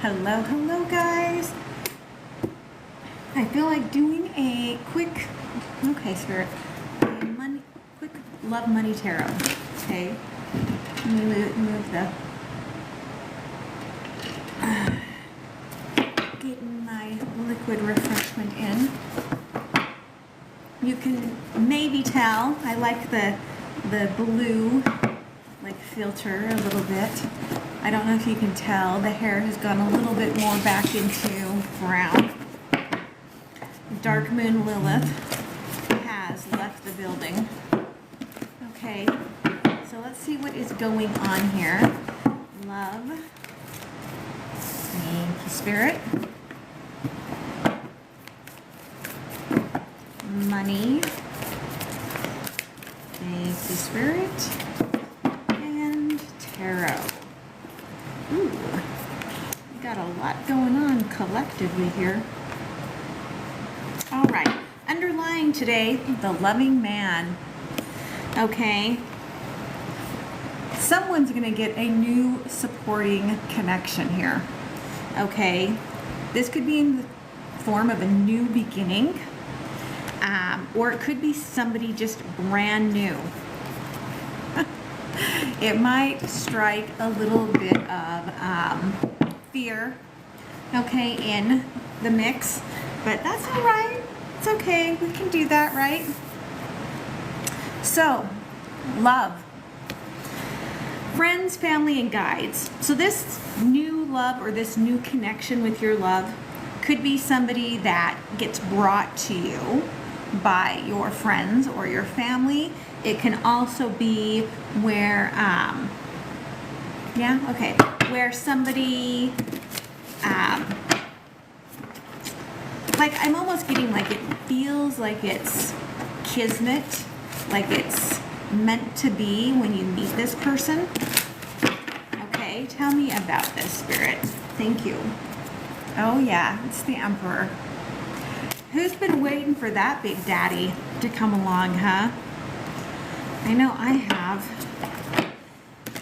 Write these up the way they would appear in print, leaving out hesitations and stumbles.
Hello, hello guys. I feel like doing a quick, Spirit, quick love money tarot. Okay, let me move the, getting my liquid refreshment in. You can maybe tell, I like the blue, like filter a little bit. I don't know if you can tell, the hair has gone a little bit more back into brown. Dark Moon Lilith has left the building. Okay, so let's see what is going on here. Love. Thank you, Spirit. Money. Thank you, Spirit. And tarot. Ooh, we got a lot going on collectively here. All right, underlying today, the loving man. Okay, someone's gonna get a new supporting connection here. Okay, this could be in the form of a new beginning, or it could be somebody just brand new. It might strike a little bit of fear, okay, in the mix, but that's all right. It's okay. We can do that, right? So, love. Friends, family, and guides. So this new love or this new connection with your love could be somebody that gets brought to you by your friends or your family. It can also be where, where somebody, like I'm almost getting like it feels like it's kismet, like it's meant to be when you meet this person. Okay, tell me about this, Spirit. Thank you. Oh yeah, it's the Emperor. Who's been waiting for that big daddy to come along, huh? I know I have.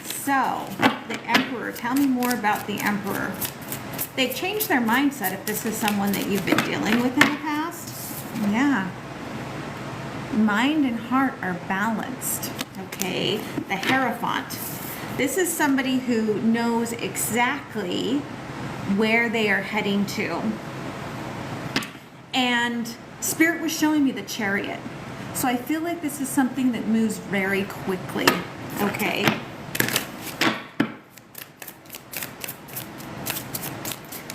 So, the Emperor. Tell me more about the Emperor. They've changed their mindset if this is someone that you've been dealing with in the past. Yeah. Mind and heart are balanced. Okay. The Hierophant. This is somebody who knows exactly where they are heading to. And Spirit was showing me the Chariot. So I feel like this is something that moves very quickly. Okay.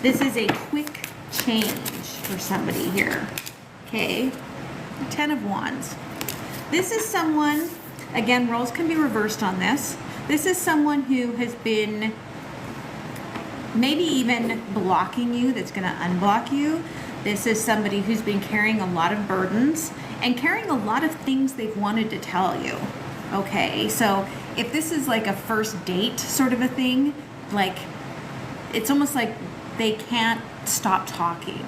This is a quick change for somebody here. Okay. 10 of Wands. This is someone, again, roles can be reversed on this. This is someone who has been maybe even blocking you, that's going to unblock you. This is somebody who's been carrying a lot of burdens and carrying a lot of things they've wanted to tell you. Okay, so if this is like a first date sort of a thing, like it's almost like they can't stop talking,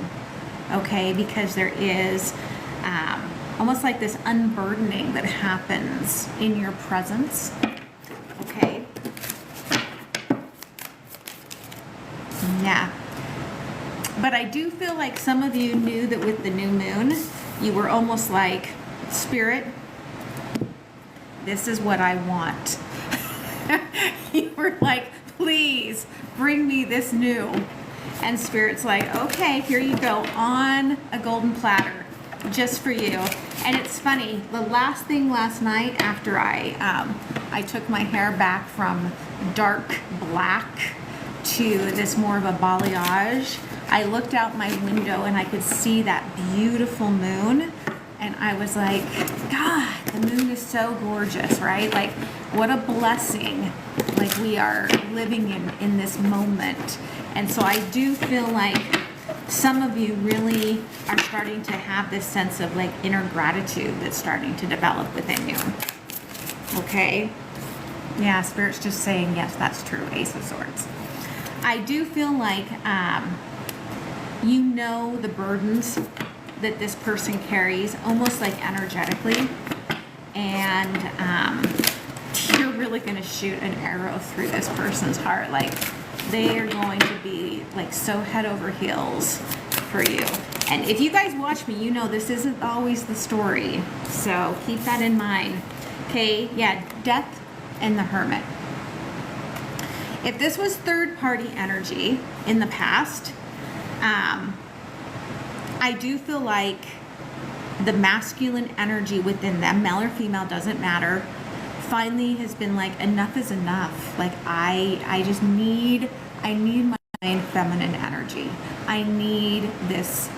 okay, because there is almost like this unburdening that happens in your presence, okay? Yeah. But I do feel like some of you knew that with the new moon, you were almost like, Spirit, this is what I want. You were like, please bring me this new. And Spirit's like, okay, here you go, on a golden platter, just for you. And it's funny, the last thing last night after I took my hair back from dark black to this more of a balayage, I looked out my window and I could see that beautiful moon. And I was like, God, the moon is so gorgeous, right? Like, what a blessing. Like, we are living in this moment. And so I do feel like some of you really are starting to have this sense of like inner gratitude that's starting to develop within you. Okay? Yeah, Spirit's just saying, yes, that's true. Ace of Swords. I do feel like you know the burdens that this person carries, almost like energetically, and you're really going to shoot an arrow through this person's heart. Like, They are going to be like so head over heels for you. And if you guys watch me, you know this isn't always the story. So keep that in mind. Okay, yeah, Death and the Hermit. If this was third-party energy in the past, I do feel like the masculine energy within them, male or female, doesn't matter, finally has been like, enough is enough. Like, I need my feminine energy. I need this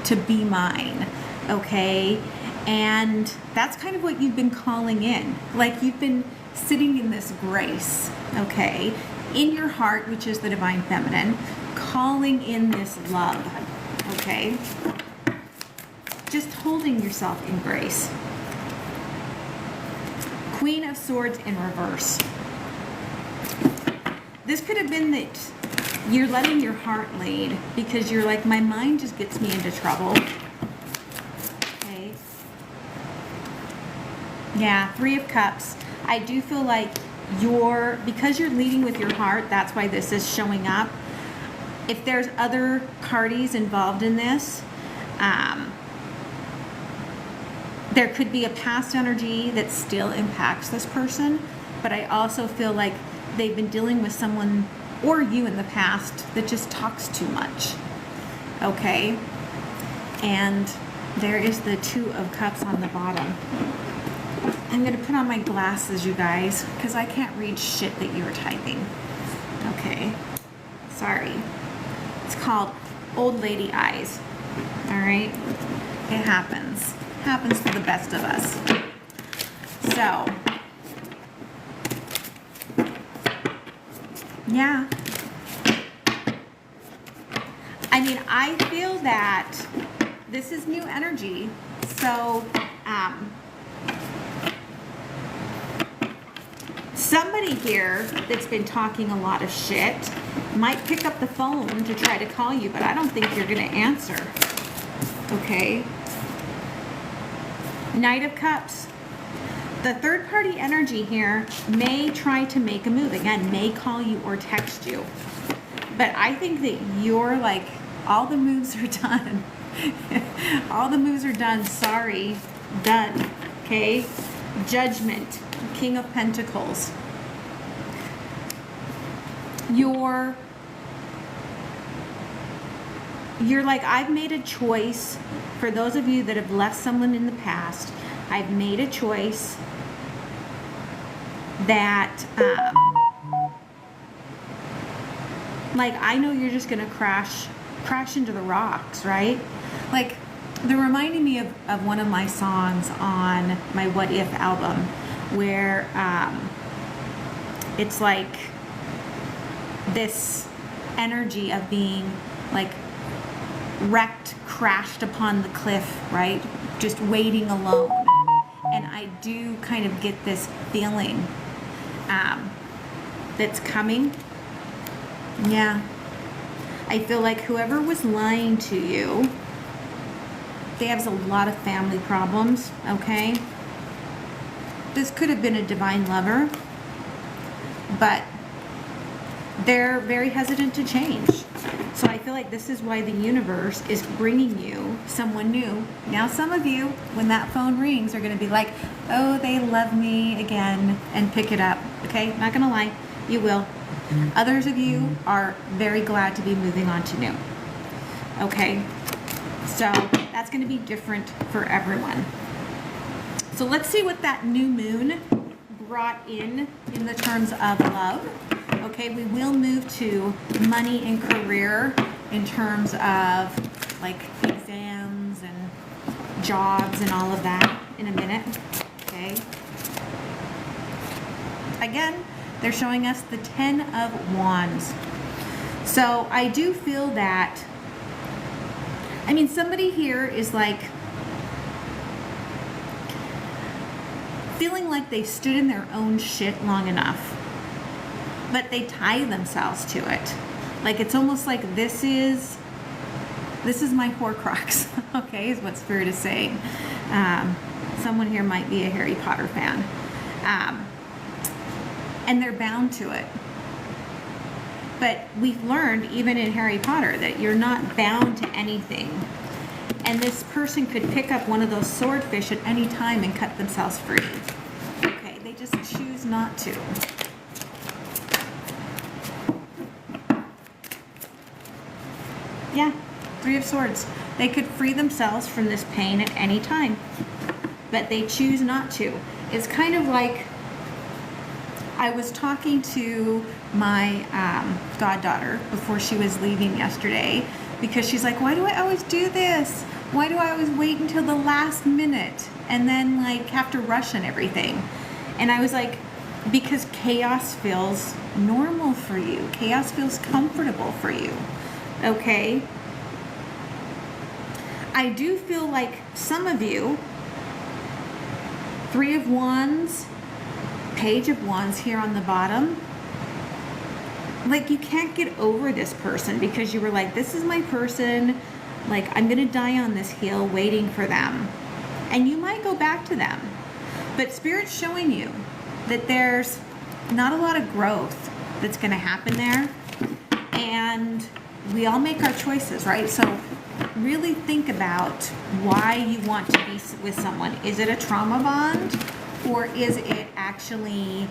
to be mine, okay? And that's kind of what you've been calling in. Like, you've been sitting in this grace, okay, in your heart, which is the divine feminine, calling in this love, okay? Just holding yourself in grace. Queen of Swords in reverse. This could have been that you're letting your heart lead because you're like, my mind just gets me into trouble. Okay. Yeah, Three of Cups. I do feel like because you're leading with your heart, that's why this is showing up. If there's other parties involved in this, there could be a past energy that still impacts this person, but I also feel like they've been dealing with someone or you in the past that just talks too much, okay? And there is the Two of Cups on the bottom. I'm gonna put on my glasses, you guys, because I can't read shit that you're typing. Okay, sorry. It's called old lady eyes, all right? It happens. Happens to the best of us. So, yeah. I mean, I feel that this is new energy. So, somebody here that's been talking a lot of shit might pick up the phone to try to call you, but I don't think you're going to answer. Okay? Knight of Cups. The third party energy here may try to make a move. Again, may call you or text you. But I think that you're like, all the moves are done. All the moves are done. Sorry. Done. Okay? Judgment. King of Pentacles. You're like, I've made a choice. For those of you that have left someone in the past, I've made a choice that, like, I know you're just gonna crash into the rocks, right? Like, they're reminding me of one of my songs on my What If album, where it's like this energy of being like wrecked, crashed upon the cliff, right? Just waiting alone. And I do kind of get this feeling that's coming. Yeah. I feel like whoever was lying to you, they have a lot of family problems, okay? This could have been a divine lover, but they're very hesitant to change. So I feel like this is why the universe is bringing you someone new. Now some of you, when that phone rings, are going to be like, oh, they love me again, and pick it up. Okay, not going to lie, you will. Others of you are very glad to be moving on to new. Okay, so that's going to be different for everyone. So let's see what that new moon brought in the terms of love. Okay, we will move to money and career in terms of like exams and jobs and all of that in a minute. Okay. Again, they're showing us the 10 of Wands. So I do feel that, I mean, somebody here is like feeling like they've stood in their own shit long enough, but they tie themselves to it. Like, it's almost like this is my Horcrux, okay, is what Spirit is saying. Someone here might be a Harry Potter fan. And they're bound to it. But we've learned, even in Harry Potter, that you're not bound to anything. And this person could pick up one of those swordfish at any time and cut themselves free. Okay, they just choose not to. Yeah, Three of Swords. They could free themselves from this pain at any time, but they choose not to. It's kind of like, I was talking to my goddaughter before she was leaving yesterday, because she's like, why do I always do this? Why do I always wait until the last minute and then like have to rush and everything? And I was like, because chaos feels normal for you. Chaos feels comfortable for you. Okay? I do feel like some of you, Three of Wands, Page of Wands here on the bottom, like you can't get over this person because you were like, this is my person, like I'm gonna die on this hill waiting for them. And you might go back to them, but Spirit's showing you that there's not a lot of growth that's gonna happen there. And we all make our choices, right? So really think about why you want to be with someone. Is it a trauma bond, or is it actually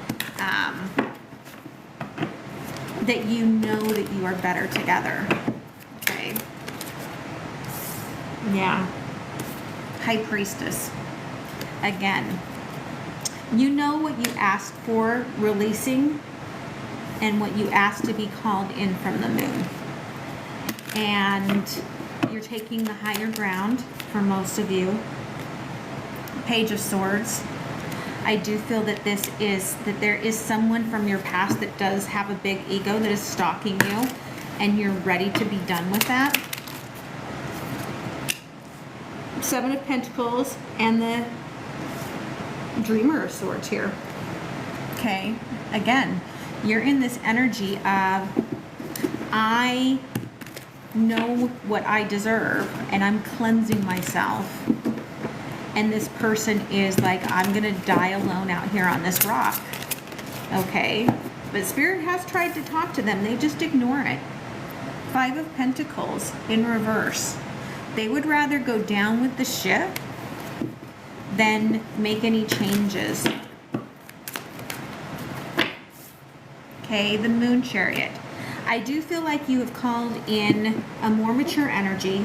that you know that you are better together? Okay. Yeah. High Priestess. Again, you know what you asked for releasing and what you asked to be called in from the moon. And you're taking the higher ground for most of you. Page of Swords. I do feel that there is someone from your past that does have a big ego that is stalking you, and you're ready to be done with that. Seven of Pentacles and the Dreamer of Swords here. Okay, again, you're in this energy of, I know what I deserve and I'm cleansing myself. And this person is like, I'm gonna die alone out here on this rock. Okay, but Spirit has tried to talk to them, they just ignore it. Five of Pentacles in reverse. They would rather go down with the ship than make any changes. Okay, the Moon Chariot. I do feel like you have called in a more mature energy.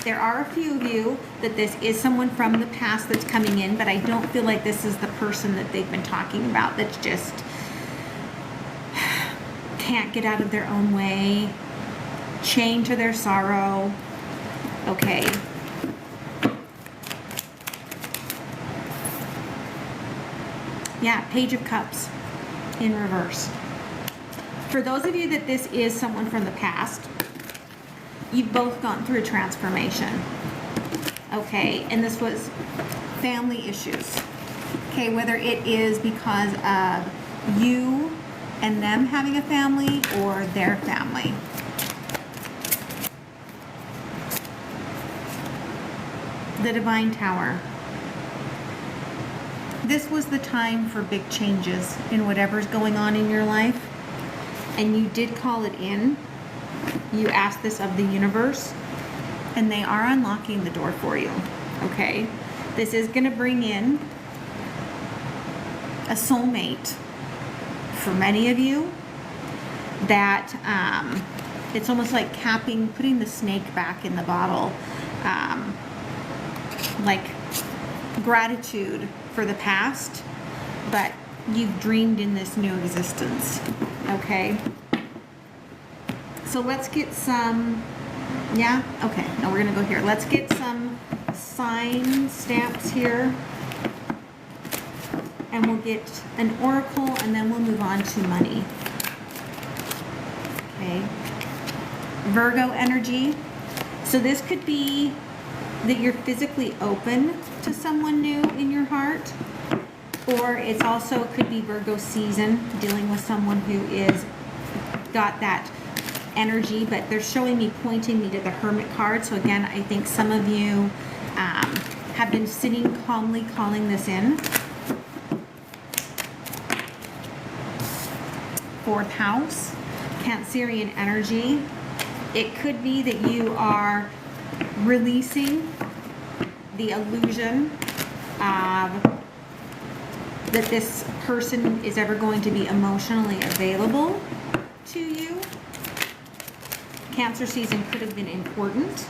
There are a few of you that this is someone from the past that's coming in, but I don't feel like this is the person that they've been talking about that's just can't get out of their own way, chained to their sorrow. Okay. Yeah, Page of Cups in reverse. For those of you that this is someone from the past, you've both gone through a transformation. Okay, and this was family issues. Okay, whether it is because of you and them having a family or their family. The Divine Tower. This was the time for big changes in whatever's going on in your life. And you did call it in. You asked this of the universe. And they are unlocking the door for you. Okay? This is going to bring in a soulmate for many of you. That it's almost like putting the snake back in the bottle. Like gratitude for the past, but you've dreamed in this new existence. Okay, so let's get some, yeah, okay, now we're gonna go here. Let's get some sign stamps here, and we'll get an oracle, and then we'll move on to money. Okay, Virgo energy. So this could be that you're physically open to someone new in your heart, or it's also could be Virgo season, dealing with someone who is got that energy, but they're showing me, pointing me to the Hermit card. So again, I think some of you have been sitting calmly calling this in. Fourth house. Cancerian energy. It could be that you are releasing the illusion of that this person is ever going to be emotionally available to you. Cancer season could have been important.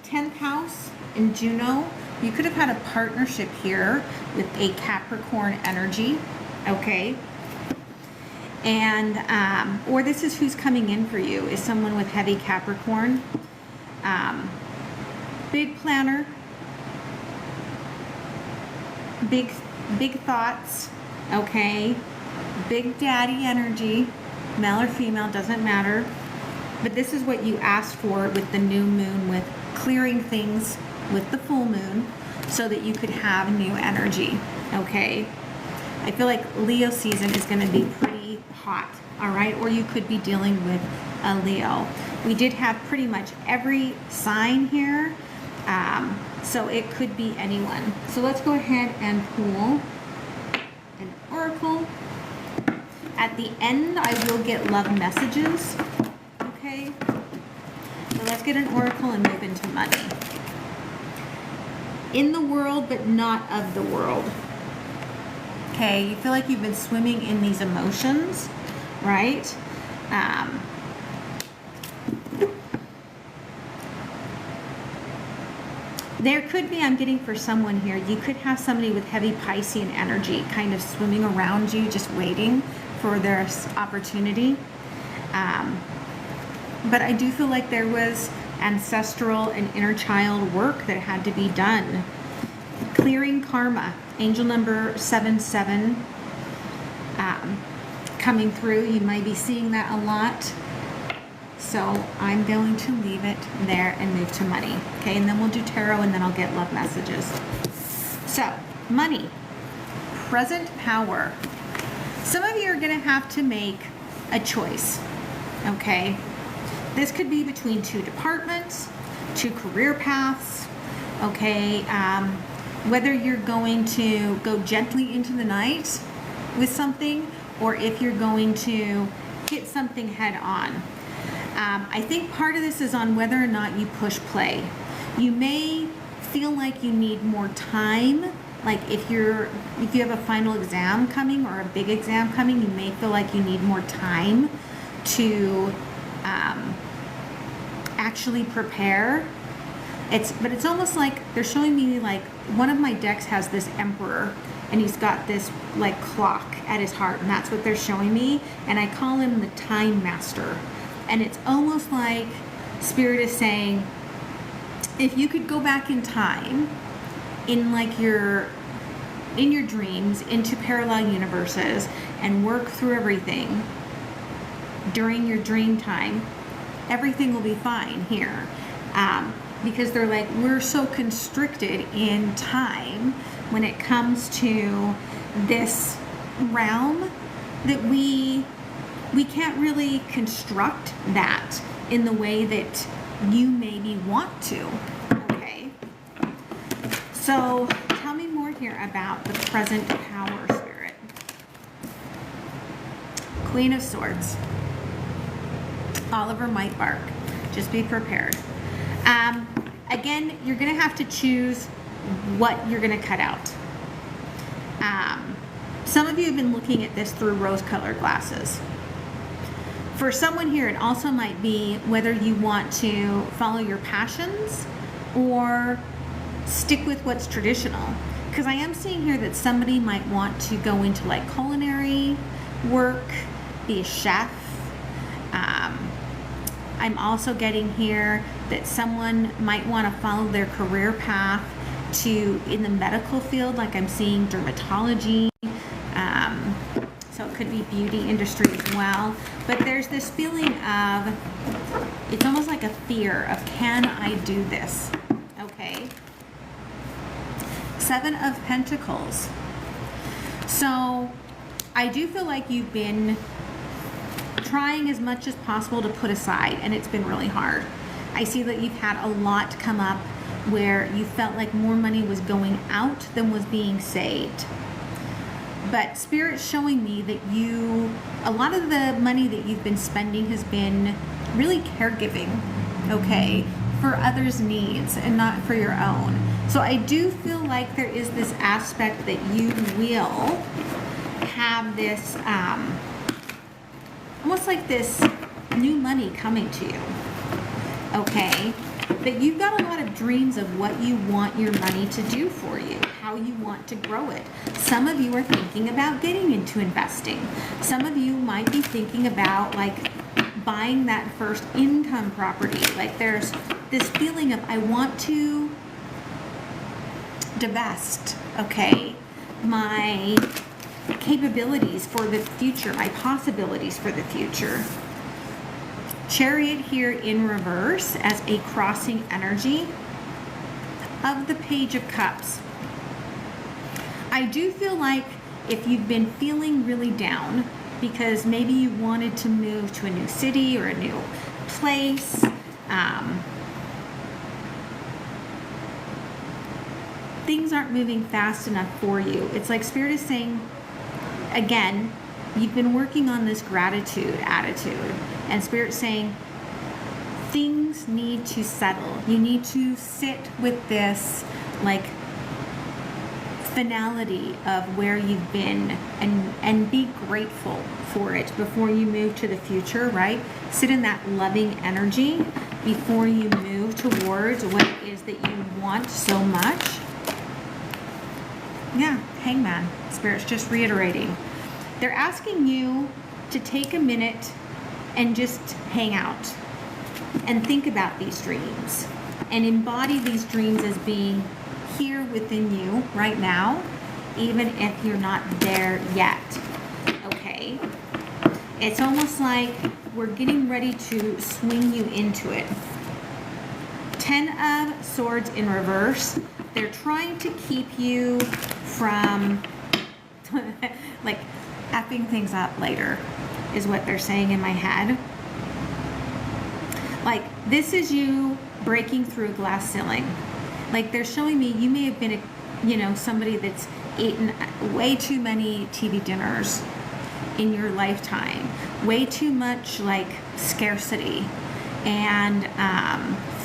10th house in Juno. You could have had a partnership here with a Capricorn energy, okay? And, or this is who's coming in for you, is someone with heavy Capricorn. Big planner. Big thoughts, okay? Big daddy energy, male or female, doesn't matter. But this is what you asked for with the new moon, with clearing things with the full moon so that you could have new energy, okay? I feel like Leo season is going to be pretty hot, all right? Or you could be dealing with a Leo. We did have pretty much every sign here, so it could be anyone. So let's go ahead and pull an oracle. At the end, I will get love messages, okay? So let's get an oracle and move into money. In the world, but not of the world. Okay, you feel like you've been swimming in these emotions, right? There could be, I'm getting for someone here, you could have somebody with heavy Piscean energy kind of swimming around you, just waiting for their opportunity. But I do feel like there was ancestral and inner child work that had to be done. Clearing karma, angel number 77 coming through. You might be seeing that a lot. So I'm going to leave it there and move to money. Okay, and then we'll do tarot and then I'll get love messages. So, money, present power. Some of you are going to have to make a choice, okay? This could be between two departments, two career paths, okay? Whether you're going to go gently into the night with something or if you're going to hit something head on. I think part of this is on whether or not you push play. You may feel like you need more time. Like if you have a final exam coming or a big exam coming, you may feel like you need more time to actually prepare. But it's almost like they're showing me, like one of my decks has this emperor and he's got this like clock at his heart, and that's what they're showing me, and I call him the time master. And it's almost like Spirit is saying, if you could go back in time, in your dreams, into parallel universes, and work through everything during your dream time, everything will be fine here. Because they're like, we're so constricted in time when it comes to this realm that we can't really construct that in the way that you maybe want to, okay? So tell me more here about the present power, Spirit. Queen of Swords. Oliver Mightbark. Just be prepared. Again, you're going to have to choose what you're going to cut out. Some of you have been looking at this through rose-colored glasses. For someone here, it also might be whether you want to follow your passions or stick with what's traditional. Because I am seeing here that somebody might want to go into like culinary work, be a chef. I'm also getting here that someone might want to follow their career path in the medical field, like I'm seeing dermatology. So it could be beauty industry as well. But there's this feeling of, it's almost like a fear of, can I do this? Okay. 7 of Pentacles. So I do feel like you've been trying as much as possible to put aside, and it's been really hard. I see that you've had a lot come up where you felt like more money was going out than was being saved. But Spirit's showing me that a lot of the money that you've been spending has been really caregiving, okay, for others' needs and not for your own. So I do feel like there is this aspect that you will have this, almost like this new money coming to you, okay? But you've got a lot of dreams of what you want your money to do for you, how you want to grow it. Some of you are thinking about getting into investing. Some of you might be thinking about like buying that first income property. Like there's this feeling of I want to divest, okay, my capabilities for the future, my possibilities for the future. Chariot here in reverse as a crossing energy of the Page of Cups. I do feel like if you've been feeling really down because maybe you wanted to move to a new city or a new place, things aren't moving fast enough for you. It's like Spirit is saying, again, you've been working on this gratitude attitude, and Spirit's saying things need to settle. You need to sit with this like finality of where you've been and be grateful for it before you move to the future, right? Sit in that loving energy before you move towards what it is that you want so much. Yeah, Hangman. Spirit's just reiterating. They're asking you to take a minute and just hang out and think about these dreams and embody these dreams as being here within you right now, even if you're not there yet, okay? It's almost like we're getting ready to swing you into it. 10 of Swords in reverse. They're trying to keep you from like effing things up later is what they're saying in my head. Like this is you breaking through a glass ceiling. Like they're showing me you may have been somebody that's eaten way too many TV dinners in your lifetime, way too much like scarcity and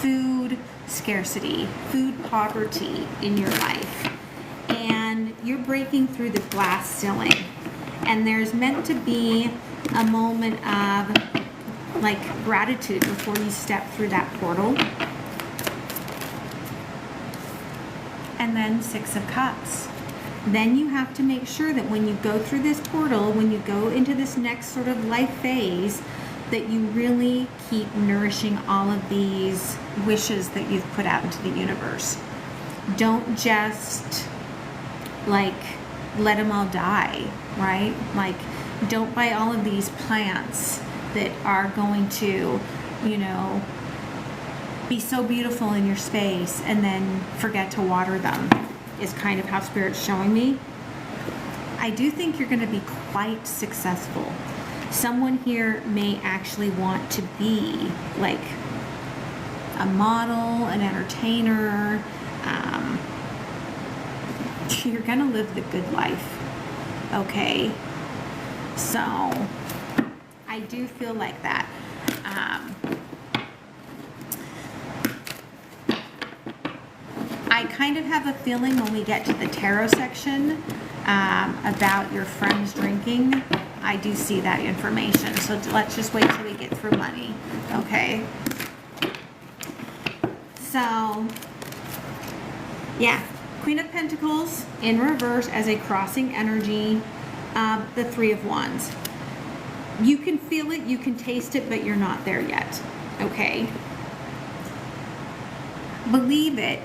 food scarcity, food poverty in your life, and you're breaking through the glass ceiling, and there's meant to be a moment of like gratitude before you step through that portal. And then 6 of Cups. Then you have to make sure that when you go through this portal, when you go into this next sort of life phase, that you really keep nourishing all of these wishes that you've put out into the universe. Don't just like let them all die, right? Like don't buy all of these plants that are going to, be so beautiful in your space and then forget to water them, is kind of how Spirit's showing me. I do think you're going to be quite successful. Someone here may actually want to be like a model, an entertainer. You're going to live the good life, okay? So I do feel like that. I kind of have a feeling when we get to the tarot section about your friends drinking, I do see that information. So let's just wait till we get through money, okay? So, yeah, Queen of Pentacles in reverse as a crossing energy, the 3 of Wands. You can feel it, you can taste it, but you're not there yet, okay? Believe it.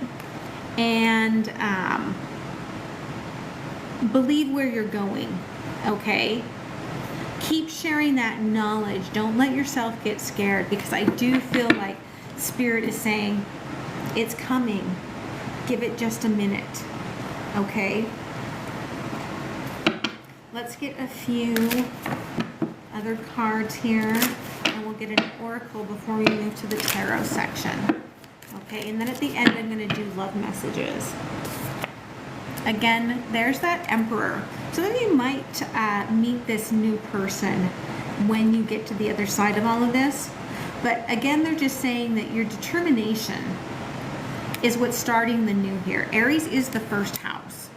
And believe where you're going, okay? Keep sharing that knowledge. Don't let yourself get scared, because I do feel like Spirit is saying it's coming. Give it just a minute, okay? Let's get a few other cards here, and we'll get an oracle before we move to the tarot section. Okay, and then at the end, I'm going to do love messages. Again, there's that Emperor. Some of you might meet this new person when you get to the other side of all of this. But again, they're just saying that your determination is what's starting the new here. Aries is the first house.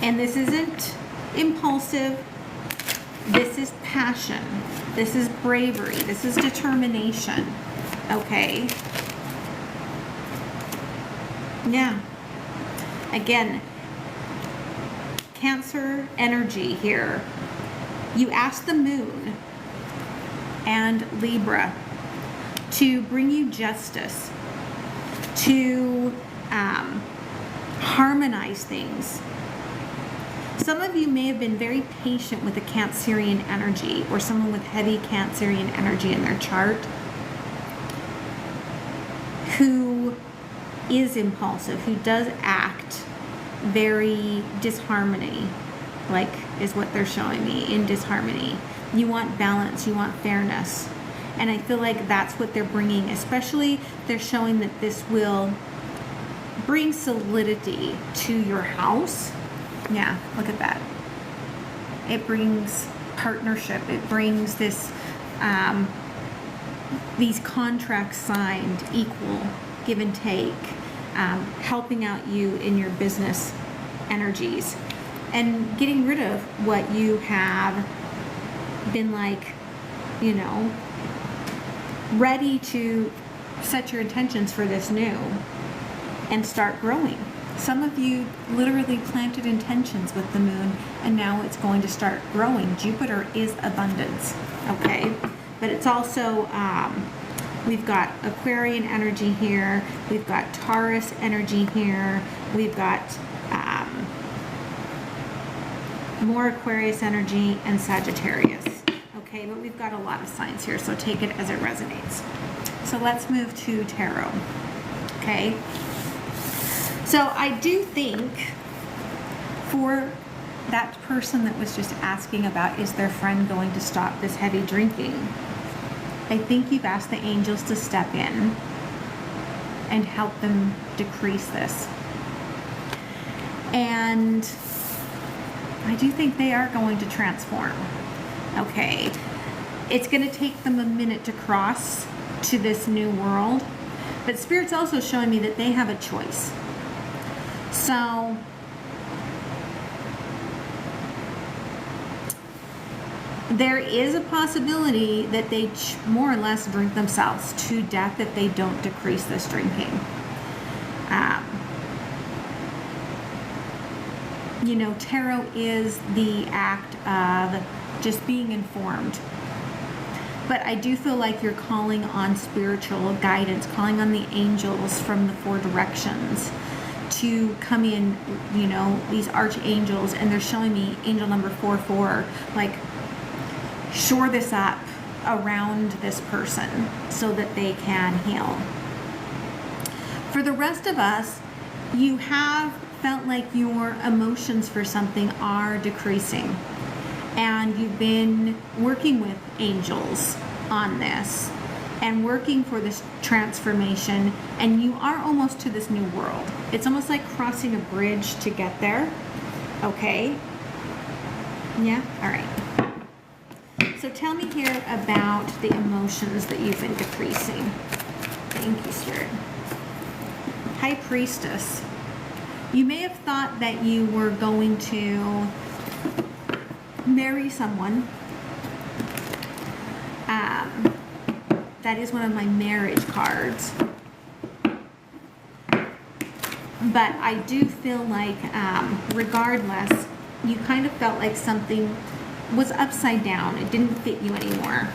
And this isn't impulsive. This is passion. This is bravery. This is determination. Okay? Yeah. Again, Cancer energy here. You ask the moon and Libra to bring you justice, to harmonize things. Some of you may have been very patient with a Cancerian energy or someone with heavy Cancerian energy in their chart who is impulsive, who does act very disharmony, like is what they're showing me, in disharmony. You want balance, you want fairness. And I feel like that's what they're bringing, especially they're showing that this will bring solidity to your house. Yeah, look at that. It brings partnership. It brings this, these contracts signed, equal, give and take, helping out you in your business energies and getting rid of what you have been like, you know, ready to set your intentions for this new and start growing. Some of you literally planted intentions with the moon and now it's going to start growing. Jupiter is abundance, okay? But it's also, we've got Aquarian energy here, we've got Taurus energy here, we've got more Aquarius energy and Sagittarius. Okay, but we've got a lot of signs here, so take it as it resonates. So let's move to tarot. Okay. So I do think for that person that was just asking about, is their friend going to stop this heavy drinking? I think you've asked the angels to step in and help them decrease this. And I do think they are going to transform. Okay. It's going to take them a minute to cross to this new world. But Spirit's also showing me that they have a choice. So there is a possibility that they more or less drink themselves to death if they don't decrease this drinking. You know, tarot is the act of just being informed. But I do feel like you're calling on spiritual guidance, calling on the angels from the four directions to come in, you know, these archangels, and they're showing me angel number 44, like, shore this up around this person so that they can heal. For the rest of us, you have felt like your emotions for something are decreasing, and you've been working with angels on this and working for this transformation, and you are almost to this new world. It's almost like crossing a bridge to get there. Okay? Yeah? All right. So tell me here about the emotions that you've been decreasing. Thank you, Spirit. High Priestess. You may have thought that you were going to marry someone. That is one of my marriage cards. But I do feel like, regardless, you kind of felt like something was upside down. It didn't fit you anymore.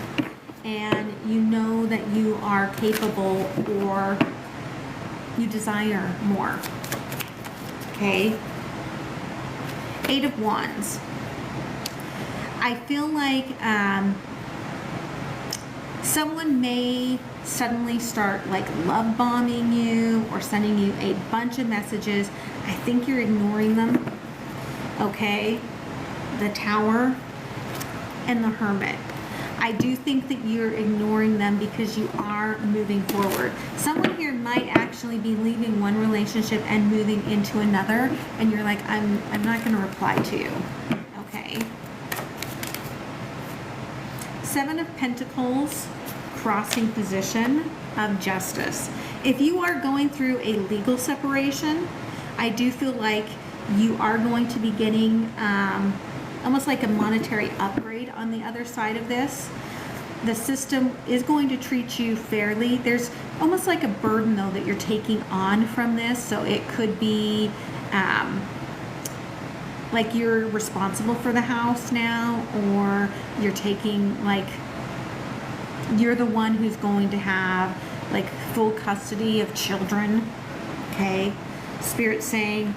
And you know that you are capable, or you desire more. Okay? 8 of Wands. I feel like someone may suddenly start like love bombing you or sending you a bunch of messages. I think you're ignoring them. Okay? The Tower and the Hermit. I do think that you're ignoring them because you are moving forward. Someone here might actually be leaving one relationship and moving into another, and you're like, I'm not going to reply to you. Okay. Seven of Pentacles, crossing position of Justice. If you are going through a legal separation, I do feel like you are going to be getting almost like a monetary upgrade on the other side of this. The system is going to treat you fairly. There's almost like a burden though that you're taking on from this. So it could be like you're responsible for the house now, or you're taking like, you're the one who's going to have like full custody of children. Okay. Spirit saying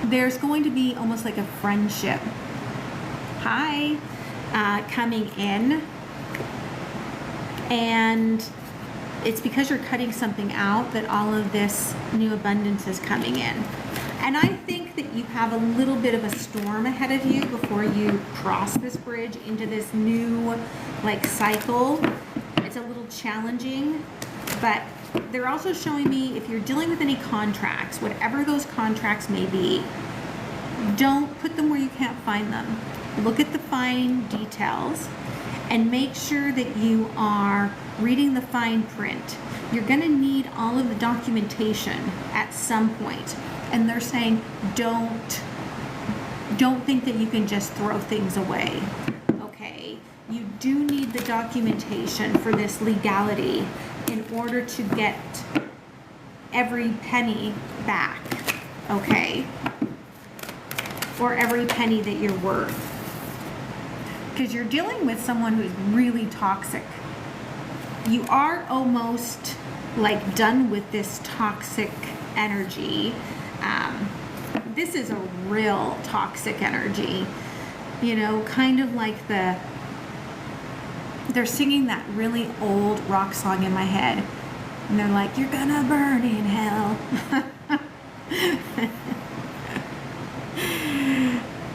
there's going to be almost like a friendship. Hi. Coming in, and it's because you're cutting something out that all of this new abundance is coming in. And I think that you have a little bit of a storm ahead of you before you cross this bridge into this new like cycle. It's a little challenging, but they're also showing me if you're dealing with any contracts, whatever those contracts may be, don't put them where you can't find them. Look at the fine details and make sure that you are reading the fine print. You're going to need all of the documentation at some point. And they're saying don't think that you can just throw things away. Okay? You do need the documentation for this legality in order to get every penny back. Okay? Or every penny that you're worth. Because you're dealing with someone who's really toxic. You are almost like done with this toxic energy. This is a real toxic energy. You know, kind of like they're singing that really old rock song in my head. And they're like, you're gonna burn in hell.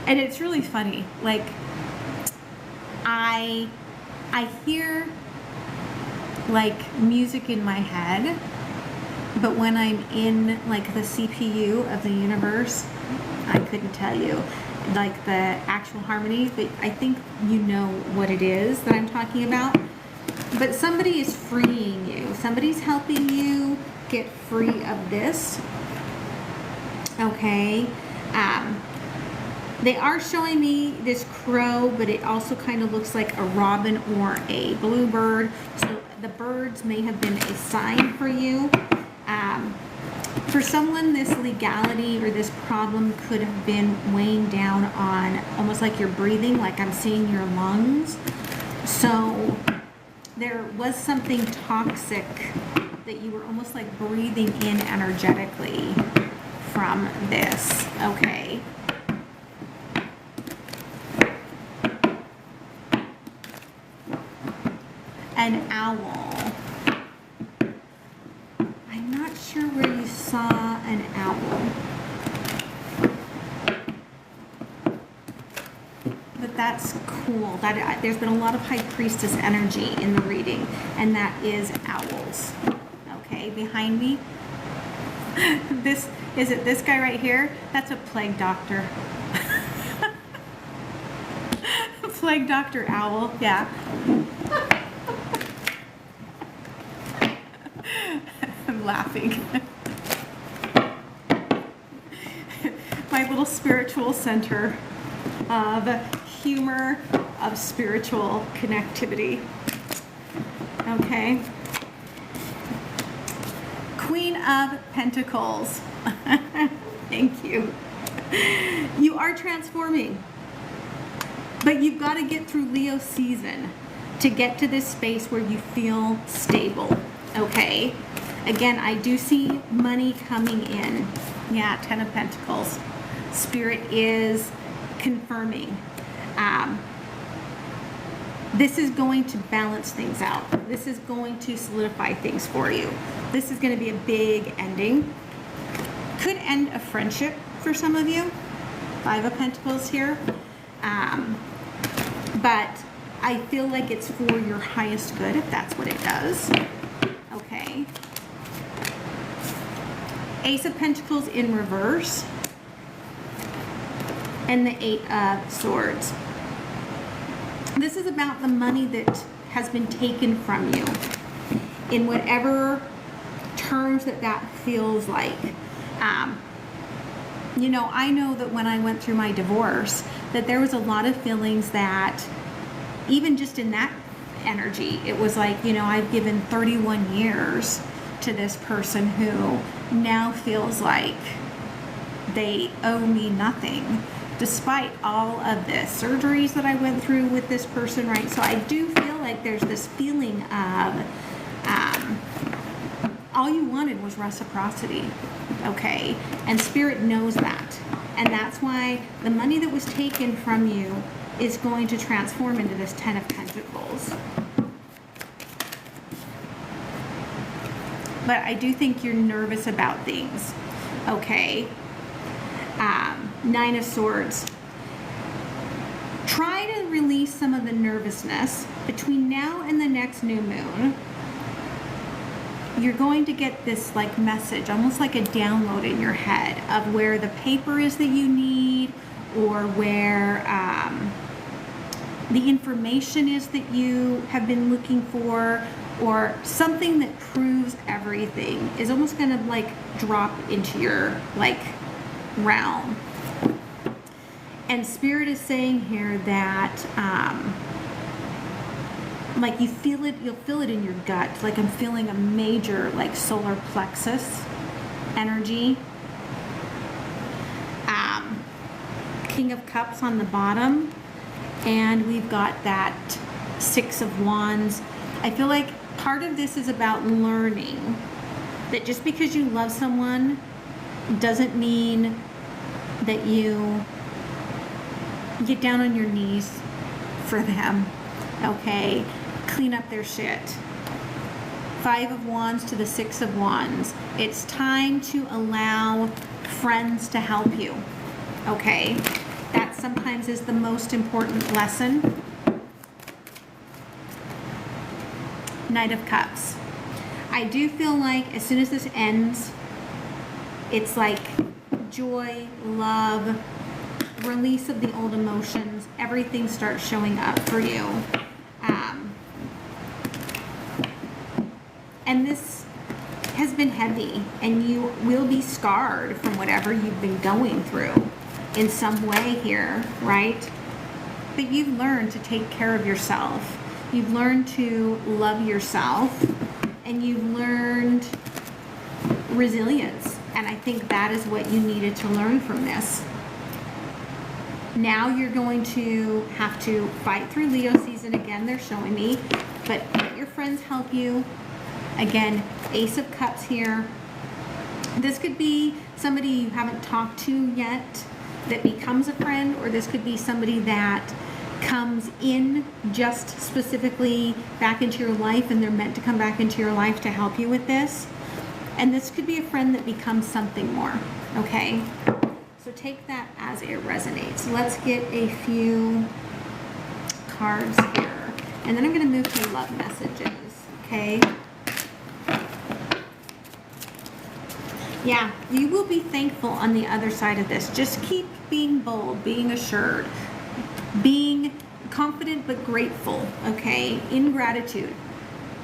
And it's really funny. Like, I hear like music in my head, but when I'm in like the CPU of the universe, I couldn't tell you like the actual harmonies, but I think you know what it is that I'm talking about. But somebody is freeing you. Somebody's helping you get free of this. Okay. They are showing me this crow, but it also kind of looks like a robin or a bluebird. So the birds may have been a sign for you. For someone, this legality or this problem could have been weighing down on almost like your breathing, like I'm seeing your lungs. So there was something toxic that you were almost like breathing in energetically from this. Okay. An owl. I'm not sure where you saw an owl, but that's cool. There's been a lot of High Priestess energy in the reading, and that is owls. Okay, behind me. Is it this guy right here? That's a plague doctor. Plague doctor owl. Yeah. I'm laughing. My little spiritual center of humor, of spiritual connectivity. Okay. Queen of Pentacles. Thank you. You are transforming, but you've got to get through Leo season to get to this space where you feel stable. Okay. Again, I do see money coming in. Yeah, 10 of Pentacles. Spirit is confirming. This is going to balance things out. This is going to solidify things for you. This is going to be a big ending. Could end a friendship for some of you. 5 of Pentacles here. But I feel like it's for your highest good if that's what it does. Okay. Ace of Pentacles in reverse. and the 8 of Swords. This is about the money that has been taken from you in whatever terms that feels like. You know, I know that when I went through my divorce, that there was a lot of feelings that, even just in that energy, it was like, you know, I've given 31 years to this person who now feels like they owe me nothing, despite all of the surgeries that I went through with this person, right? So I do feel like there's this feeling of all you wanted was reciprocity, okay? And Spirit knows that. And that's why the money that was taken from you is going to transform into this 10 of Pentacles. But I do think you're nervous about things, okay? 9 of Swords. Try to release some of the nervousness. Between now and the next new moon, you're going to get this like message, almost like a download in your head of where the paper is that you need, or where the information is that you have been looking for, or something that proves everything is almost going to like drop into your like realm. And Spirit is saying here that like you feel it, you'll feel it in your gut. Like I'm feeling a major like solar plexus energy. King of Cups on the bottom, and we've got that 6 of Wands. I feel like part of this is about learning that just because you love someone doesn't mean that you get down on your knees for them, okay? Clean up their shit. 5 of Wands to the 6 of Wands. It's time to allow friends to help you, okay? That sometimes is the most important lesson. Knight of Cups. I do feel like as soon as this ends, it's like joy, love, release of the old emotions, everything starts showing up for you. And this has been heavy, and you will be scarred from whatever you've been going through in some way here, right? But you've learned to take care of yourself. You've learned to love yourself, and you've learned resilience. And I think that is what you needed to learn from this. Now you're going to have to fight through Leo season again, they're showing me, but let your friends help you. Again, Ace of Cups here. This could be somebody you haven't talked to yet that becomes a friend, or this could be somebody that comes in just specifically back into your life, and they're meant to come back into your life to help you with this. And this could be a friend that becomes something more, okay? So take that as it resonates. Let's get a few cards here. And then I'm going to move to love messages, okay? Yeah, you will be thankful on the other side of this. Just keep being bold, being assured, being confident but grateful, okay? In gratitude.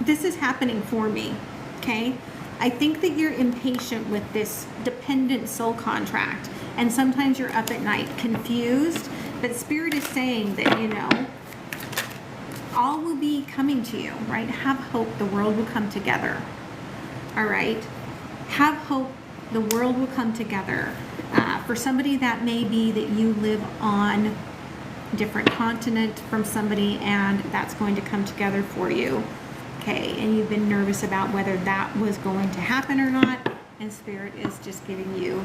This is happening for me, okay? I think that you're impatient with this dependent soul contract, and sometimes you're up at night confused, but Spirit is saying that, you know, all will be coming to you, right? Have hope, the world will come together, all right? Have hope, the world will come together. For somebody that may be that you live on a different continent from somebody, and that's going to come together for you, okay? And you've been nervous about whether that was going to happen or not, and Spirit is just giving you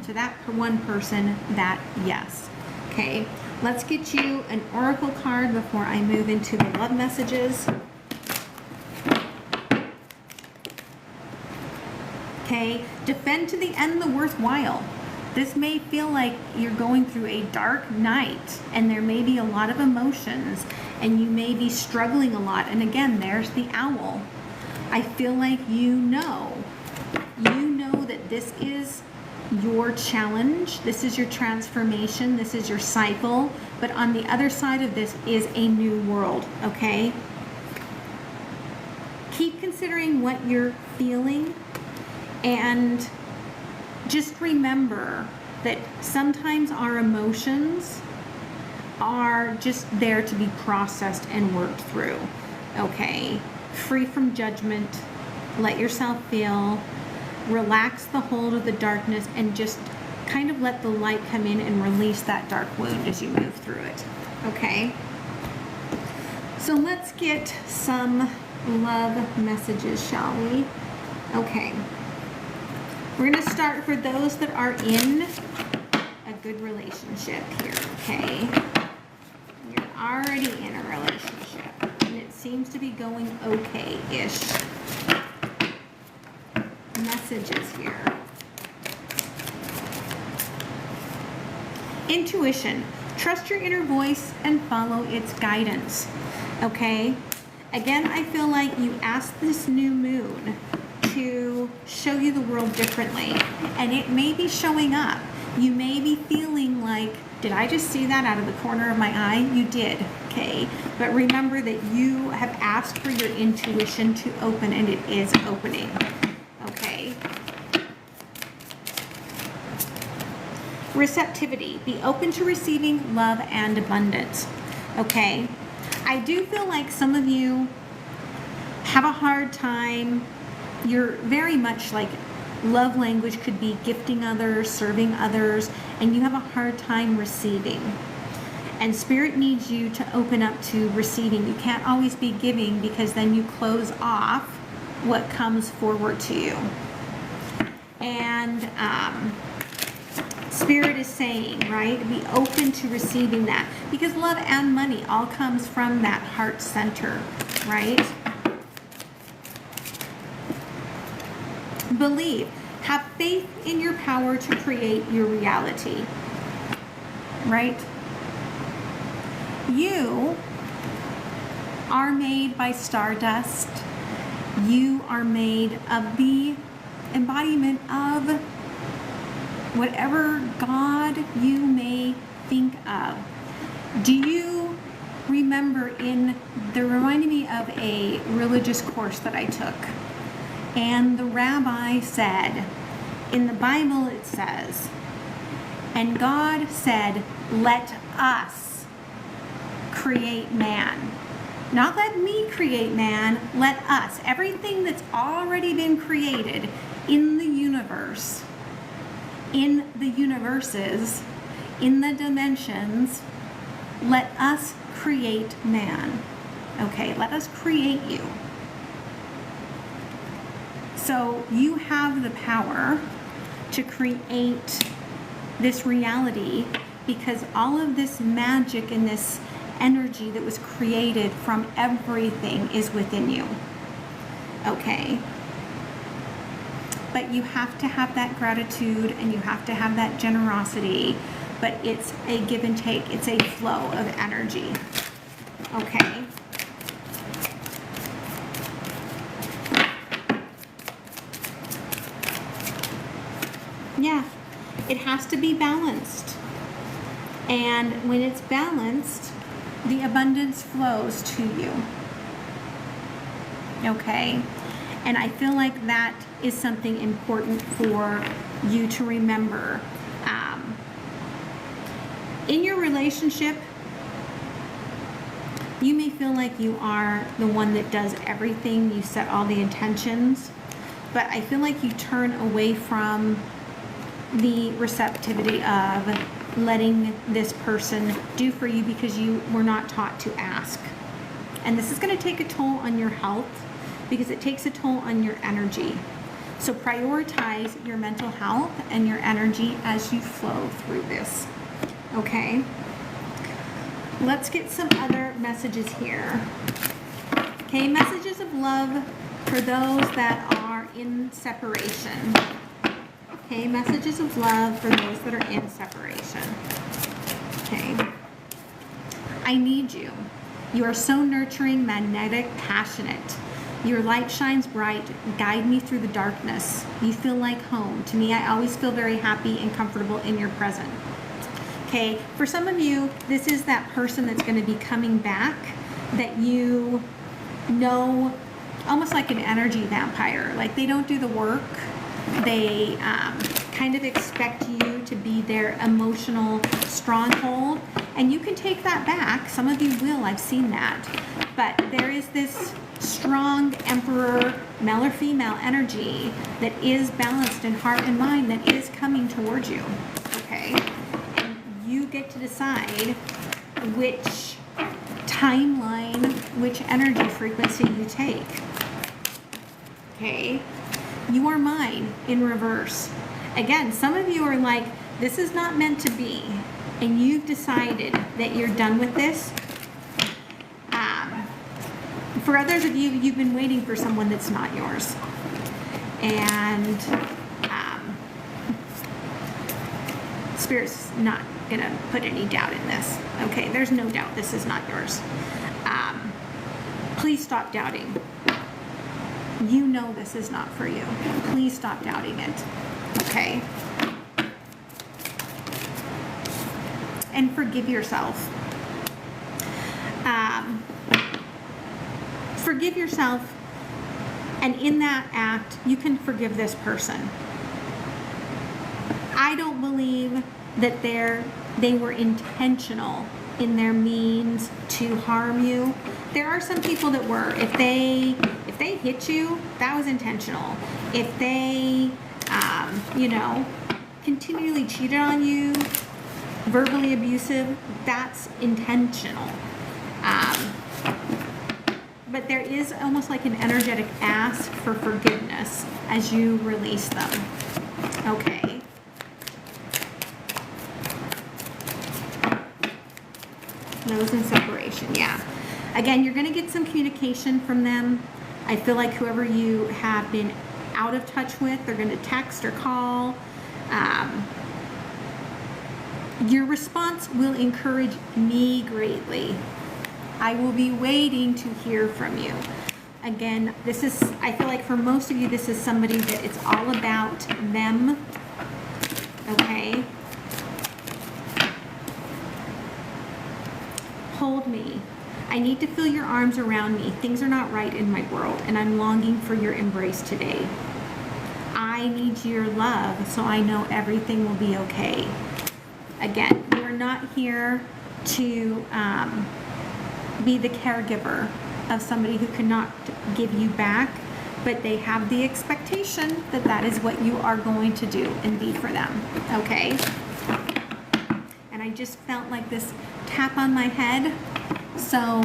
to that one person that yes, okay? Let's get you an oracle card before I move into the love messages. Okay, defend to the end the worthwhile. This may feel like you're going through a dark night, and there may be a lot of emotions, and you may be struggling a lot. And again, there's the owl. I feel like you know that this is your challenge. This is your transformation. This is your cycle. But on the other side of this is a new world, okay? Keep considering what you're feeling, and just remember that sometimes our emotions are just there to be processed and worked through, okay? Free from judgment. Let yourself feel. Relax the hold of the darkness and just kind of let the light come in and release that dark wound as you move through it, okay? So let's get some love messages, shall we? Okay. We're going to start for those that are in a good relationship here, okay? You're already in a relationship, and it seems to be going okay-ish. Messages here. Intuition. Trust your inner voice and follow its guidance. Okay? Again, I feel like you asked this new moon to show you the world differently, and it may be showing up. You may be feeling like, did I just see that out of the corner of my eye? You did, okay? But remember that you have asked for your intuition to open, and it is opening. Okay. Receptivity. Be open to receiving love and abundance. Okay. I do feel like some of you have a hard time. You're very much like love language could be gifting others, serving others, and you have a hard time receiving. And Spirit needs you to open up to receiving. You can't always be giving, because then you close off what comes forward to you. And Spirit is saying, right, be open to receiving that, because love and money all comes from that heart center, right? Believe. Have faith in your power to create your reality, right? You are made by stardust. You are made of the embodiment of whatever God you may think of. Do you remember they're reminding me of a religious course that I took. And the rabbi said, in the Bible it says, and God said, let us create man. Not let me create man, let us. Everything that's already been created in the universe, in the universes, in the dimensions, let us create man. Okay, let us create you. So you have the power to create this reality, because all of this magic and this energy that was created from everything is within you. Okay? But you have to have that gratitude, and you have to have that generosity, but it's a give and take. It's a flow of energy. Okay? Yeah, it has to be balanced. And when it's balanced, the abundance flows to you. Okay? And I feel like that is something important for you to remember. In your relationship, you may feel like you are the one that does everything. You set all the intentions. But I feel like you turn away from the receptivity of letting this person do for you, because you were not taught to ask. And this is going to take a toll on your health, because it takes a toll on your energy. So prioritize your mental health and your energy as you flow through this. Okay? Let's get some other messages here. Okay, messages of love for those that are in separation. Okay, messages of love for those that are in separation. Okay. I need you. You are so nurturing, magnetic, passionate. Your light shines bright. Guide me through the darkness. You feel like home. To me, I always feel very happy and comfortable in your presence. Okay, for some of you, this is that person that's going to be coming back that you know, almost like an energy vampire. Like they don't do the work. They kind of expect you to be their emotional stronghold. And you can take that back. Some of you will. I've seen that. But there is this strong emperor, male or female energy that is balanced in heart and mind that is coming towards you. Okay? And you get to decide which timeline, which energy frequency you take. Okay? You are mine in reverse. Again, some of you are like, this is not meant to be. And you've decided that you're done with this. For others of you, you've been waiting for someone that's not yours. And Spirit's not going to put any doubt in this. Okay, there's no doubt this is not yours. Please stop doubting. You know this is not for you. Please stop doubting it. Okay? And forgive yourself. Forgive yourself, and in that act, you can forgive this person. I don't believe that they were intentional in their means to harm you. There are some people that were. If they hit you, that was intentional. If they, continually cheated on you, verbally abusive, that's intentional. But there is almost like an energetic ask for forgiveness as you release them. Okay. Those in separation, yeah. Again, you're going to get some communication from them. I feel like whoever you have been out of touch with, they're going to text or call. Your response will encourage me greatly. I will be waiting to hear from you. Again, I feel like for most of you, this is somebody that it's all about them. Okay? Hold me. I need to feel your arms around me. Things are not right in my world, and I'm longing for your embrace today. I need your love, so I know everything will be okay. Again, we're not here to be the caregiver of somebody who cannot give you back, but they have the expectation that that is what you are going to do and be for them. Okay? And I just felt like this tap on my head. So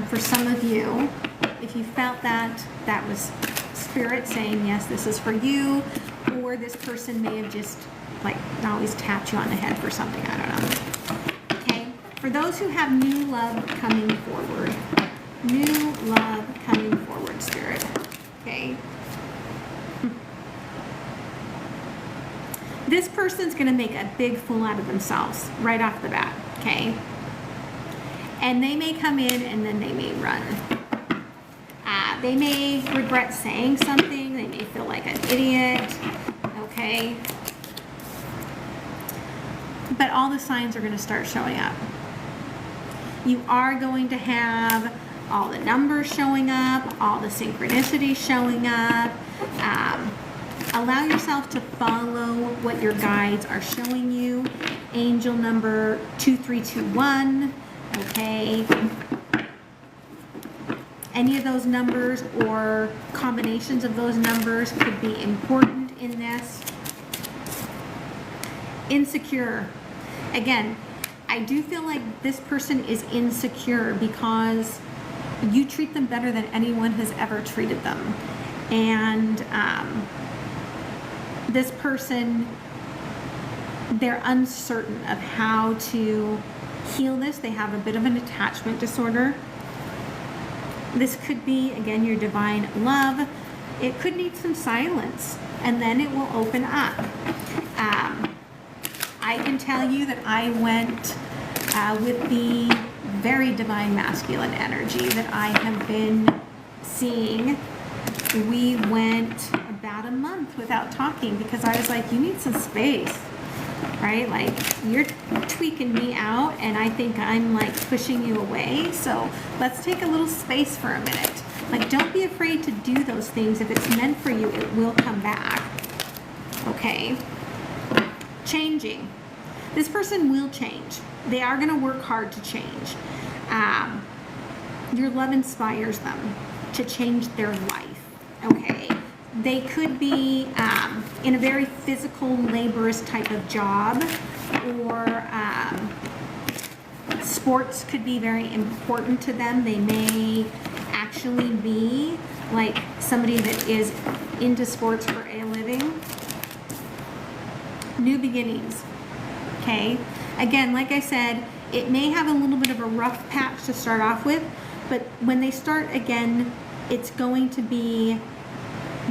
for some of you, if you felt that, that was Spirit saying, yes, this is for you, or this person may have just like always tapped you on the head for something, I don't know. Okay, for those who have new love coming forward, new love coming forward, Spirit, okay? This person's going to make a big fool out of themselves right off the bat, okay? And they may come in and then they may run. They may regret saying something. They may feel like an idiot, okay? But all the signs are going to start showing up. You are going to have all the numbers showing up, all the synchronicities showing up. Allow yourself to follow what your guides are showing you. Angel number 2321, okay? Any of those numbers or combinations of those numbers could be important in this. Insecure. Again, I do feel like this person is insecure because you treat them better than anyone has ever treated them. And this person, they're uncertain of how to heal this. They have a bit of an attachment disorder. This could be, again, your divine love. It could need some silence, and then it will open up. I can tell you that I went with the very divine masculine energy that I have been seeing we went about a month without talking because I was like, you need some space, right? Like, you're tweaking me out and I think I'm like pushing you away. So let's take a little space for a minute. Like, don't be afraid to do those things. If it's meant for you, it will come back. Okay? Changing. This person will change. They are going to work hard to change. Your love inspires them to change their life. Okay? They could be in a very physical, laborious type of job, or sports could be very important to them. They may actually be like somebody that is into sports for a living. New beginnings. Okay? Again, like I said, it may have a little bit of a rough patch to start off with, but when they start again, it's going to be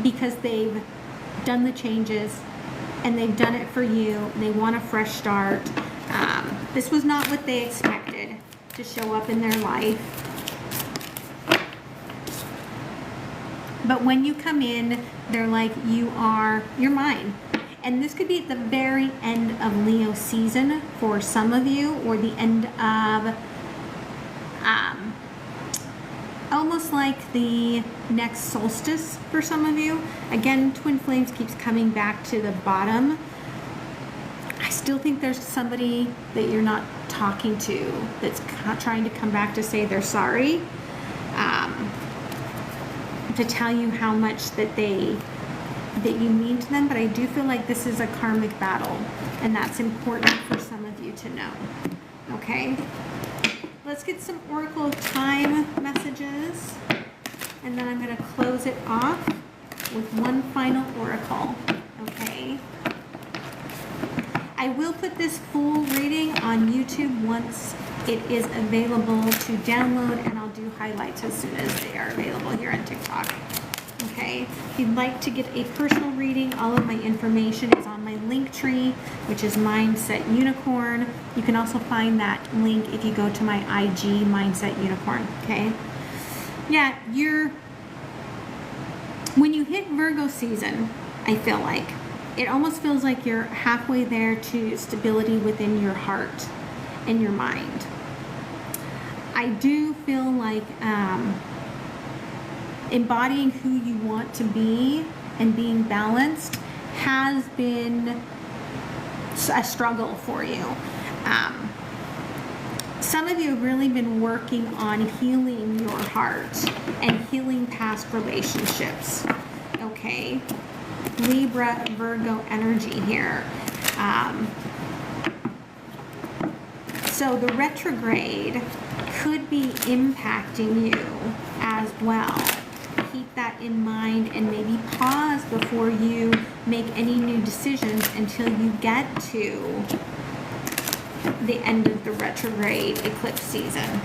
because they've done the changes and they've done it for you. They want a fresh start. This was not what they expected to show up in their life. But when you come in, they're like, you're mine. And this could be at the very end of Leo season for some of you, or the end of almost like the next solstice for some of you. Again, Twin Flames keeps coming back to the bottom. I still think there's somebody that you're not talking to that's trying to come back to say they're sorry, to tell you how much that you mean to them. But I do feel like this is a karmic battle, and that's important for some of you to know. Okay? Let's get some Oracle of Time messages, and then I'm going to close it off with one final oracle. Okay? I will put this full reading on YouTube once it is available to download, and I'll do highlights as soon as they are available here on TikTok. Okay? If you'd like to get a personal reading, all of my information is on my link tree, which is Mindset Unicorn. You can also find that link if you go to my IG, Mindset Unicorn. Okay? Yeah, when you hit Virgo season, I feel like, it almost feels like you're halfway there to stability within your heart and your mind. I do feel like embodying who you want to be and being balanced has been a struggle for you. Some of you have really been working on healing your heart and healing past relationships. Okay? Libra, Virgo energy here. So the retrograde could be impacting you as well. Keep that in mind and maybe pause before you make any new decisions until you get to the end of the retrograde eclipse season.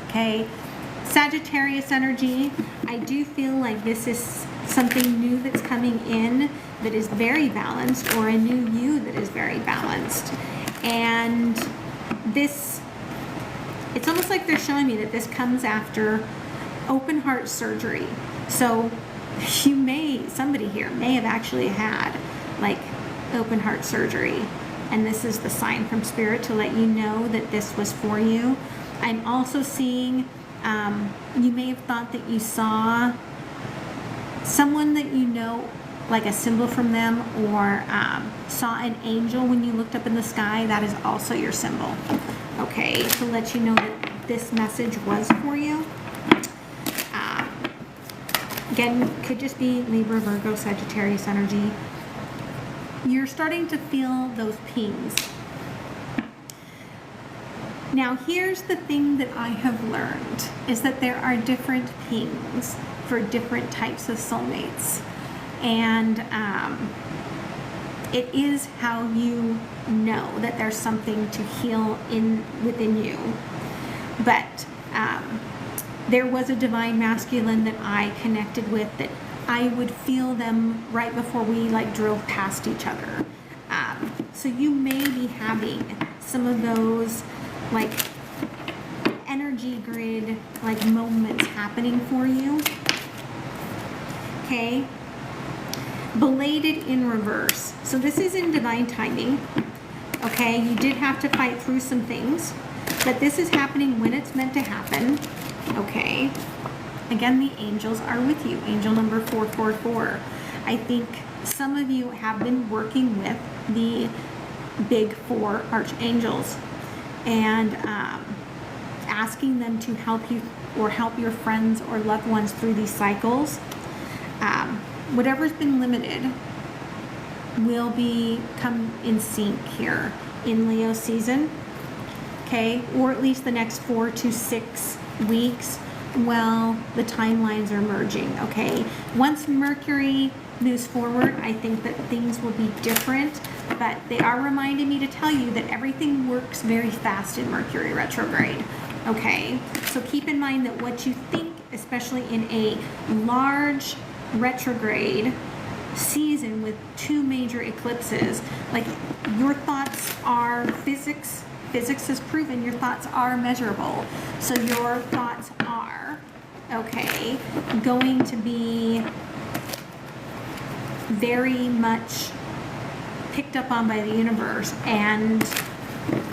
Okay, Sagittarius energy. I do feel like this is something new that's coming in that is very balanced, or a new you that is very balanced. And this, it's almost like they're showing me that this comes after open heart surgery. So somebody here may have actually had like open heart surgery, and this is the sign from Spirit to let you know that this was for you. I'm also seeing, you may have thought that you saw someone that you know, like a symbol from them, or saw an angel when you looked up in the sky. That is also your symbol. Okay, to let you know that this message was for you. Again, could just be Libra, Virgo, Sagittarius energy. You're starting to feel those pings. Now, here's the thing that I have learned, is that there are different pings for different types of soulmates. And it is how you know that there's something to heal within you. But there was a divine masculine that I connected with, that I would feel them right before we like drove past each other. So you may be having some of those like energy grid like moments happening for you. okay? Belated in reverse. So this is in divine timing, okay? You did have to fight through some things, but this is happening when it's meant to happen, okay? Again, the angels are with you. Angel number 444. I think some of you have been working with the big four archangels and asking them to help you or help your friends or loved ones through these cycles. Whatever's been limited will come in sync here in Leo season, okay? Or at least the next 4 to 6 weeks while the timelines are merging, okay? Once Mercury moves forward, I think that things will be different, but they are reminding me to tell you that everything works very fast in Mercury retrograde, okay? So keep in mind that what you think, especially in a large retrograde season with 2 major eclipses, like your thoughts are physics has proven your thoughts are measurable. So your thoughts are, okay, going to be very much picked up on by the universe and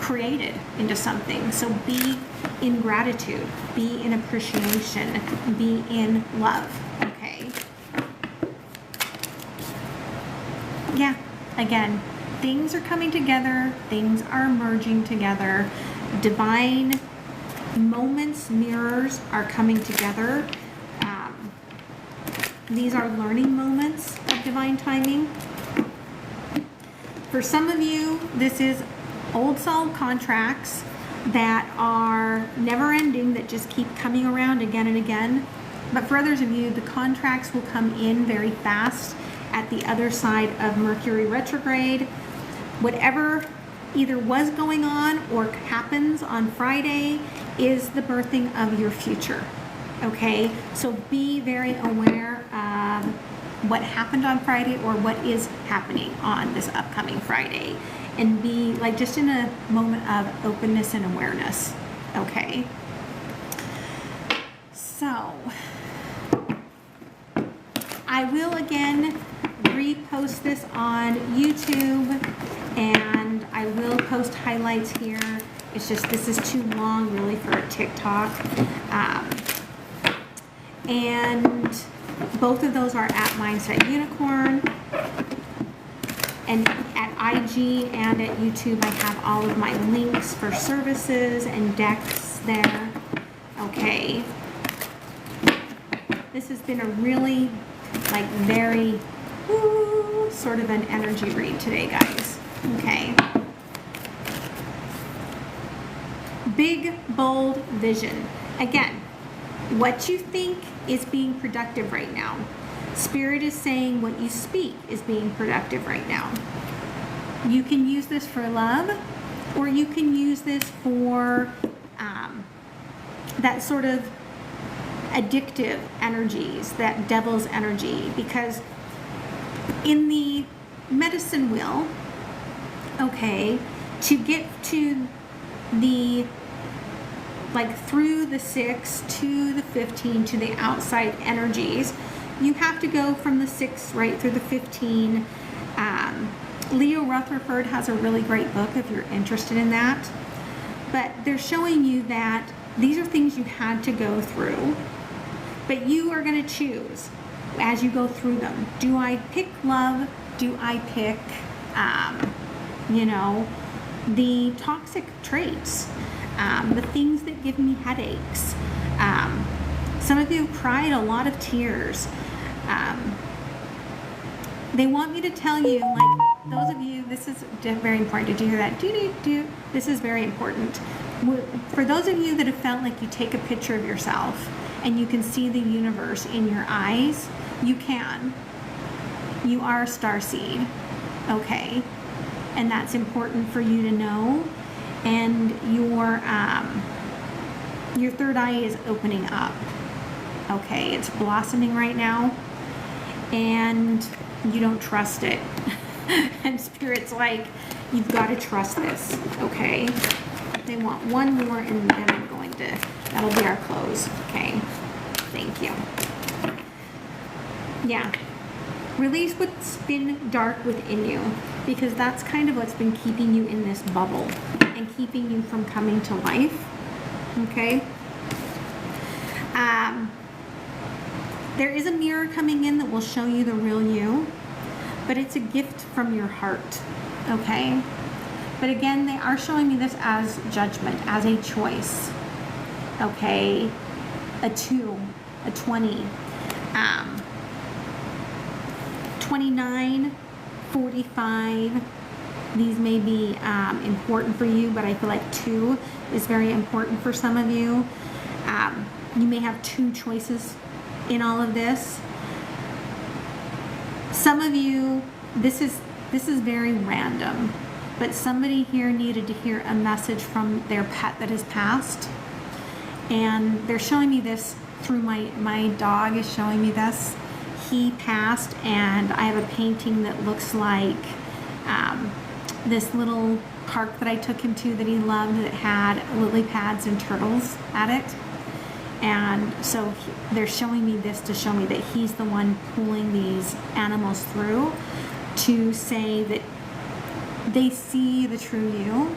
created into something. So be in gratitude, be in appreciation, be in love, okay? Yeah, again, things are coming together, things are merging together, divine moments, mirrors are coming together. These are learning moments of divine timing. For some of you, this is old soul contracts that are never ending, that just keep coming around again and again. But for others of you, the contracts will come in very fast at the other side of Mercury retrograde. Whatever either was going on or happens on Friday is the birthing of your future, okay? So be very aware of what happened on Friday or what is happening on this upcoming Friday, and be like just in a moment of openness and awareness, okay? So I will again repost this on YouTube, and I will post highlights here. It's just this is too long really for a TikTok. And both of those are at Mindset Unicorn. And at IG and at YouTube, I have all of my links for services and decks there. Okay. This has been a really, like, very sort of an energy read today, guys. Okay. Big, bold vision. Again, what you think is being productive right now. Spirit is saying what you speak is being productive right now. You can use this for love, or you can use this for that sort of addictive energies, that devil's energy, because in the medicine wheel, okay, to get to the, like through the 6 to the 15 to the outside energies, you have to go from the 6 right through the 15. Leo Rutherford has a really great book if you're interested in that. But they're showing you that these are things you had to go through, but you are going to choose as you go through them. Do I pick love? Do I pick, the toxic traits, the things that give me headaches? Some of you cried a lot of tears. They want me to tell you, like, those of you, this is very important. Did you hear that? This is very important. For those of you that have felt like you take a picture of yourself and you can see the universe in your eyes, you can. You are a starseed, okay? And that's important for you to know. And your third eye is opening up, okay? It's blossoming right now, and you don't trust it. And Spirit's like, you've got to trust this, okay? They want one more, and then I'm going to, that'll be our close, okay? Thank you. Yeah. Release what's been dark within you, because that's kind of what's been keeping you in this bubble and keeping you from coming to life. Okay? There is a mirror coming in that will show you the real you, but it's a gift from your heart. Okay? But again, they are showing me this as judgment, as a choice. Okay? A 2, a 20, 29, 45. These may be important for you, but I feel like 2 is very important for some of you. You may have 2 choices in all of this. Some of you, this is very random, but somebody here needed to hear a message from their pet that has passed, and they're showing me this through my dog is showing me this. He passed, and I have a painting that looks like this little park that I took him to that he loved that had lily pads and turtles at it. And so they're showing me this to show me that he's the one pulling these animals through, to say that they see the true you,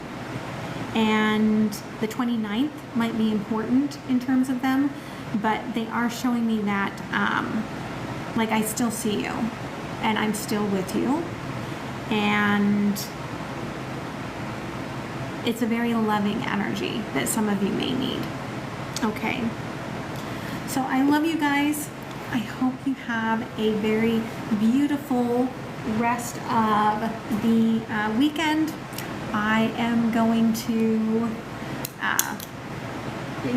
and the 29th might be important in terms of them, but they are showing me that like I still see you and I'm still with you, and it's a very loving energy that some of you may need. Okay, so I love you guys. I hope you have a very beautiful rest of the weekend. I am going to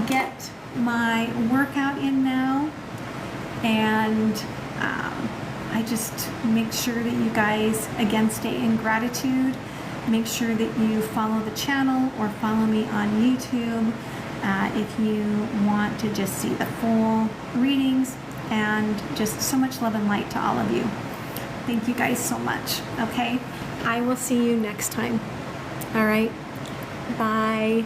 get my workout in now, and I just make sure that you guys, again, stay in gratitude. Make sure that you follow the channel or follow me on YouTube if you want to just see the full readings, and just so much love and light to all of you. Thank you guys so much. Okay, I will see you next time. All right, bye.